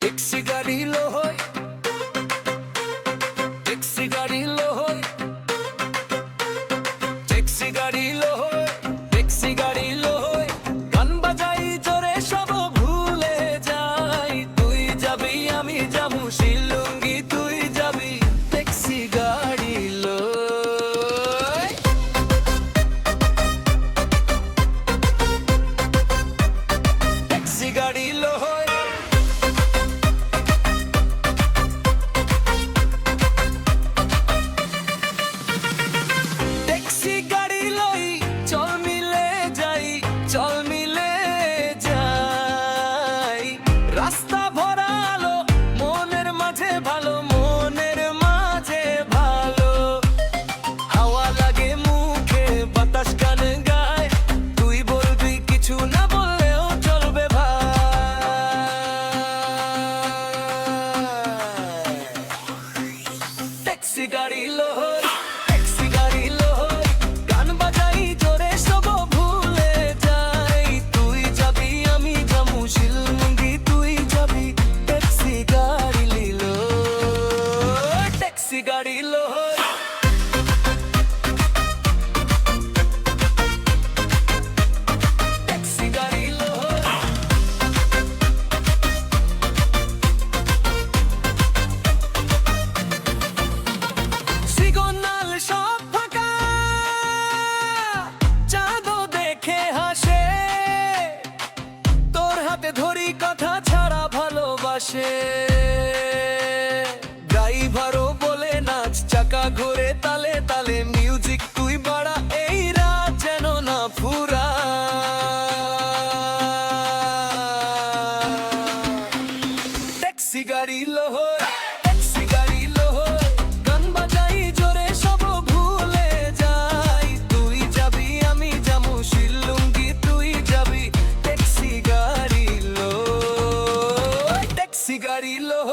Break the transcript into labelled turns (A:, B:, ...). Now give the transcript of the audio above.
A: taxi गाड़ी लो होय taxi गाड़ी लो होय टैक्सी गाड़ी लो होय टैक्सी गाड़ी लो होय গান বাজাই জোরে সব ভুলে যাই তুই যাবি আমি যাবো শিলুঙ্গি তুই যাবি ট্যাক্সি গাড়ি লই ট্যাক্সি গাড়ি লই ট্যাক্সি গাড়ি লই চল মিলে যাই চল মিলে যাই রাস্তা ভরা আলো মনের মাঝে ভালো মনের মাঝে ভালো হাওয়া লাগে মুখে বাতাস কানে গায় তুই বলবি কিছু না বললেও চলবে ভাই ট্যাক্সি গাড়ি লই ট্যাক্সি গাড়ি লই গান বাজাই জোরে সব ভুলে যাই তুই যাবি আমি যাবো শিলুঙ্গি তুই যাবি ট্যাক্সি গাড়ি লই ট্যাক্সি গাড়ি লই ট্যাক্সি গাড়ি লই সিগন্যাল সব ফাঁকা চাঁদও দেখে হাসে তোর হাতে ধরি কথা ছাড়া ভালোবাসে ড্রাইভারও বলে নাচ চাকা ঘুরে তালে তালে মিউজিক তুই বাড়া এই রাত যেন না ফুরা ট্যাক্সি গাড়ি লই ট্যাক্সি গাড়ি লই গান বাজাই জোরে সব ভুলে যাই তুই যাবি আমি যাবো শিলুঙ্গি তুই যাবি ট্যাক্সি গাড়ি লই ট্যাক্সি গাড়ি লই